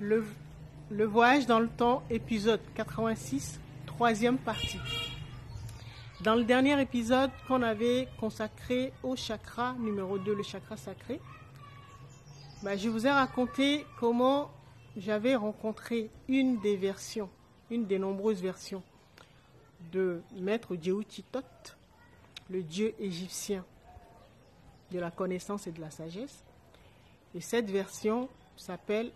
Le, le voyage dans le temps, épisode 86, troisième partie. Dans le dernier épisode qu'on avait consacré au chakra numéro 2, le chakra sacré, je vous ai raconté comment j'avais rencontré une des nombreuses versions de Maître Djeouti-Tot, le dieu égyptien de la connaissance et de la sagesse. Et cette version s'appelle,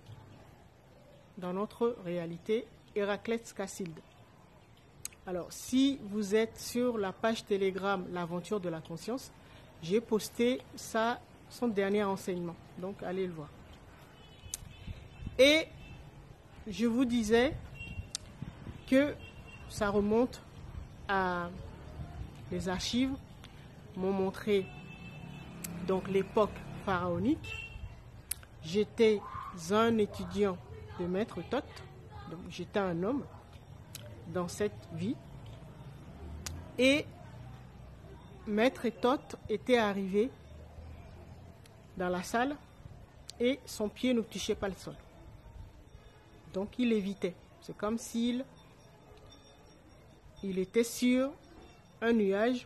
dans notre réalité, Héraclès Cassilde. Alors, si vous êtes sur la page Telegram L'Aventure de la Conscience, j'ai posté son dernier enseignement. Donc, allez le voir. Et je vous disais que ça remonte à les archives m'ont montré donc l'époque pharaonique. J'étais un étudiant de Maître Tot, donc j'étais un homme dans cette vie. Et Maître Tot était arrivé dans la salle et son pied ne touchait pas le sol. Donc il évitait. C'est comme s'il était sur un nuage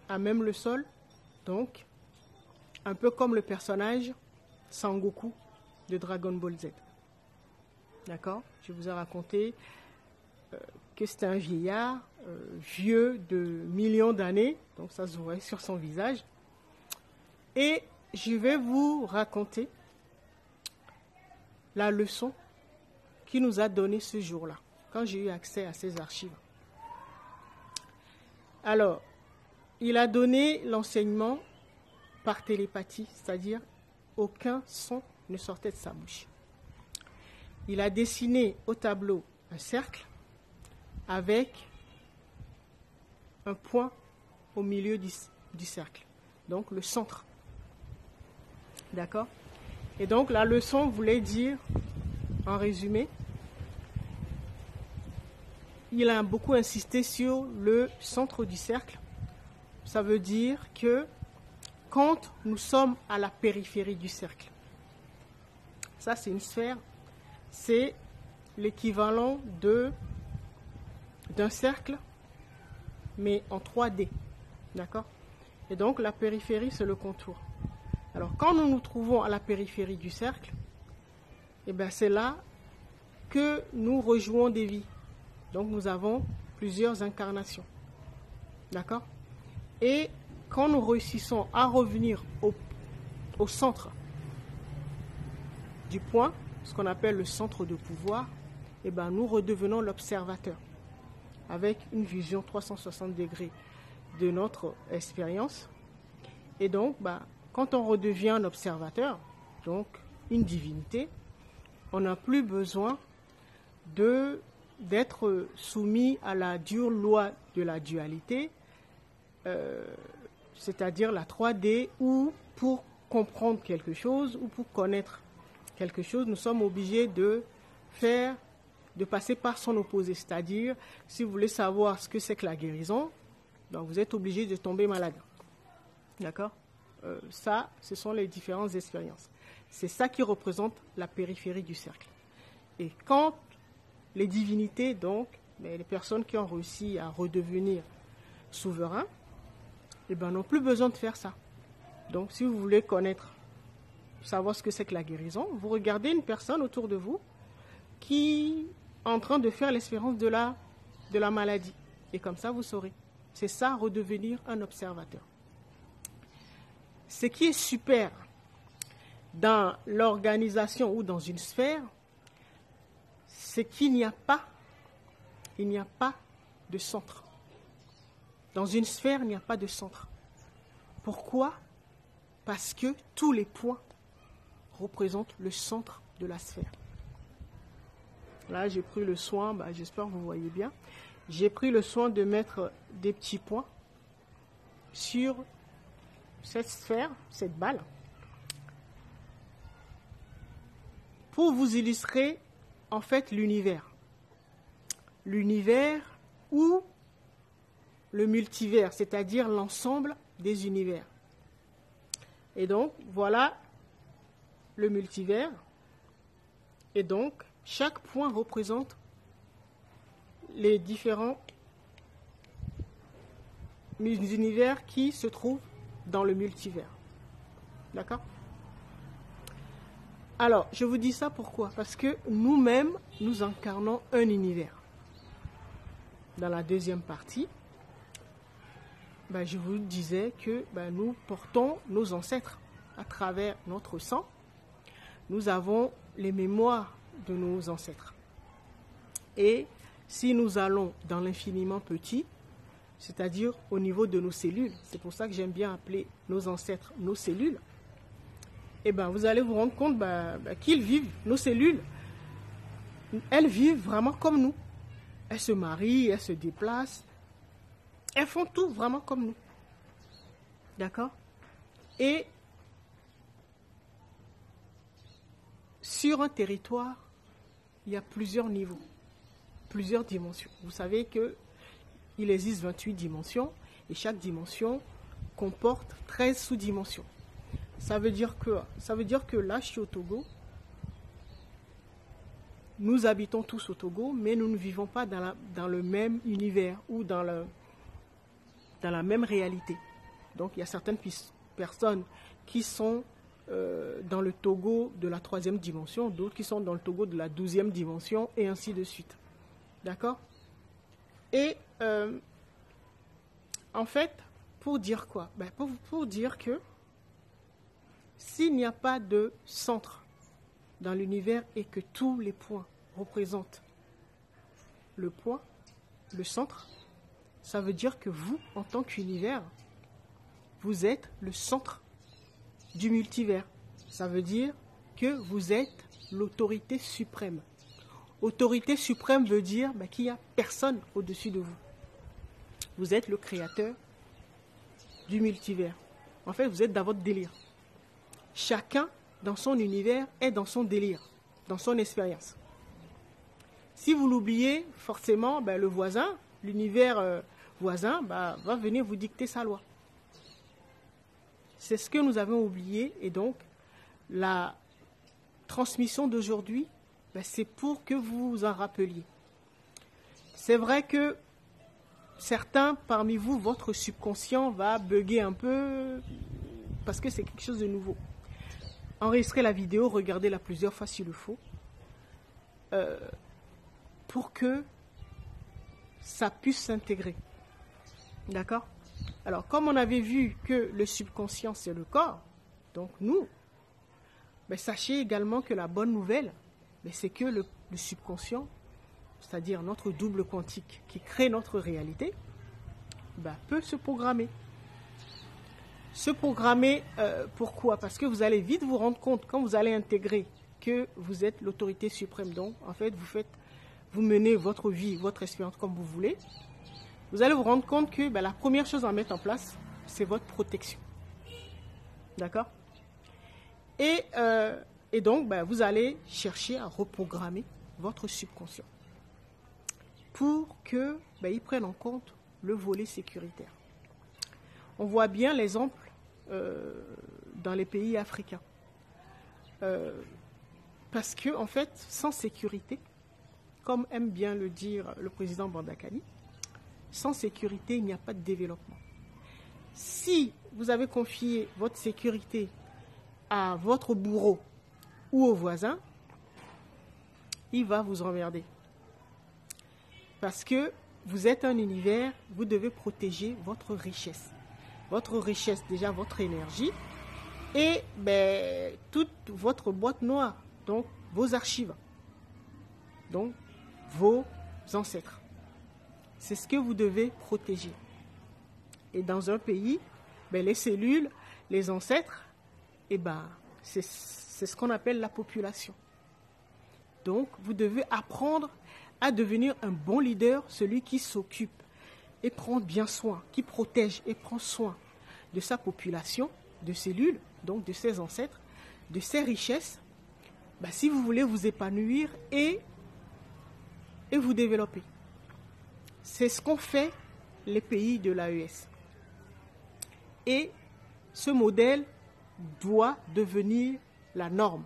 à même le sol. Donc, un peu comme le personnage Sangoku de Dragon Ball Z. D'accord? Je vous ai raconté que c'était un vieillard, vieux de millions d'années, donc ça se voit sur son visage. Et je vais vous raconter la leçon qu'il nous a donnée ce jour-là, quand j'ai eu accès à ces archives. Alors, il a donné l'enseignement par télépathie, c'est-à-dire aucun son ne sortait de sa bouche. Il a dessiné au tableau un cercle avec un point au milieu du cercle, donc le centre. D'accord? Et donc la leçon voulait dire, en résumé, il a beaucoup insisté sur le centre du cercle. Ça veut dire que quand nous sommes à la périphérie du cercle, ça c'est une sphère, c'est l'équivalent d'un cercle, mais en 3D. D'accord? Et donc la périphérie, c'est le contour. Alors quand nous nous trouvons à la périphérie du cercle, c'est là que nous rejouons des vies. Donc nous avons plusieurs incarnations. D'accord? Et quand nous réussissons à revenir au centre du point, ce qu'on appelle le centre de pouvoir, nous redevenons l'observateur avec une vision 360 degrés de notre expérience. Et donc, quand on redevient un observateur, donc une divinité, on n'a plus besoin d'être soumis à la dure loi de la dualité, c'est-à-dire la 3D, où pour comprendre quelque chose ou pour connaître quelque chose, nous sommes obligés de passer par son opposé. C'est-à-dire, si vous voulez savoir ce que c'est que la guérison, vous êtes obligé de tomber malade. D'accord? Ça, ce sont les différentes expériences. C'est ça qui représente la périphérie du cercle. Et quand les divinités, donc, les personnes qui ont réussi à redevenir souverains, n'ont plus besoin de faire ça. Donc, si vous voulez savoir ce que c'est que la guérison, vous regardez une personne autour de vous qui est en train de faire l'expérience de la maladie. Et comme ça, vous saurez. C'est ça, redevenir un observateur. Ce qui est super dans l'organisation ou dans une sphère, c'est qu'il n'y a pas de centre. Dans une sphère, il n'y a pas de centre. Pourquoi? Parce que tous les points représentent le centre de la sphère. Là, j'ai pris le soin, j'espère que vous voyez bien, j'ai pris le soin de mettre des petits points sur cette sphère, cette balle, pour vous illustrer en fait l'univers. L'univers ou le multivers, c'est-à-dire l'ensemble des univers. Et donc, voilà le multivers. Et donc, chaque point représente les différents univers qui se trouvent dans le multivers. D'accord? Alors, je vous dis ça pourquoi? Parce que nous-mêmes, nous incarnons un univers. Dans la deuxième partie, je vous disais que nous portons nos ancêtres à travers notre sang. Nous avons les mémoires de nos ancêtres. Et si nous allons dans l'infiniment petit, c'est-à-dire au niveau de nos cellules, c'est pour ça que j'aime bien appeler nos ancêtres nos cellules, et vous allez vous rendre compte qu'ils vivent, nos cellules, elles vivent vraiment comme nous. Elles se marient, elles se déplacent, elles font tout vraiment comme nous. D'accord? Et sur un territoire, il y a plusieurs niveaux, plusieurs dimensions. Vous savez qu'il existe 28 dimensions et chaque dimension comporte 13 sous-dimensions. Ça veut dire que là, je suis au Togo. Nous habitons tous au Togo, mais nous ne vivons pas dans le même univers ou dans la même réalité. Donc, il y a certaines personnes qui sont dans le Togo de la 3e dimension, d'autres qui sont dans le Togo de la 12e dimension, et ainsi de suite. D'accord? Et en fait, pour dire quoi? Pour dire que s'il n'y a pas de centre dans l'univers et que tous les points représentent le point, le centre, ça veut dire que vous, en tant qu'univers, vous êtes le centre du multivers. Ça veut dire que vous êtes l'autorité suprême. Autorité suprême veut dire qu'il n'y a personne au-dessus de vous. Vous êtes le créateur du multivers. En fait, vous êtes dans votre délire. Chacun, dans son univers, est dans son délire, dans son expérience. Si vous l'oubliez, forcément, le voisin, l'univers voisin, va venir vous dicter sa loi. C'est ce que nous avons oublié. Et donc, la transmission d'aujourd'hui, c'est pour que vous vous en rappeliez. C'est vrai que certains parmi vous, votre subconscient va bugger un peu parce que c'est quelque chose de nouveau. Enregistrez la vidéo, regardez-la plusieurs fois s'il le faut, pour que ça puisse s'intégrer. D'accord? Alors, comme on avait vu que le subconscient, c'est le corps, donc nous, sachez également que la bonne nouvelle, c'est que le subconscient, c'est-à-dire notre double quantique qui crée notre réalité, peut se programmer. Se programmer, pourquoi? Parce que vous allez vite vous rendre compte, quand vous allez intégrer que vous êtes l'autorité suprême, donc en fait vous menez votre vie, votre expérience comme vous voulez, vous allez vous rendre compte que la première chose à mettre en place, c'est votre protection. D'accord? Et donc, vous allez chercher à reprogrammer votre subconscient pour qu'il prenne en compte le volet sécuritaire. On voit bien l'exemple dans les pays africains. Parce que, en fait, sans sécurité, comme aime bien le dire le président Bandakani, sans sécurité, il n'y a pas de développement. Si vous avez confié votre sécurité à votre bourreau ou au voisin, il va vous emmerder. Parce que vous êtes un univers, vous devez protéger votre richesse. Votre richesse, déjà votre énergie, et toute votre boîte noire, donc vos archives, donc vos ancêtres. C'est ce que vous devez protéger. Et dans un pays, les cellules, les ancêtres, c'est ce qu'on appelle la population. Donc, vous devez apprendre à devenir un bon leader, celui qui s'occupe et prend bien soin, qui protège et prend soin de sa population, de cellules, donc de ses ancêtres, de ses richesses, si vous voulez vous épanouir et vous développer. C'est ce qu'ont fait les pays de l'AES. Et ce modèle doit devenir la norme.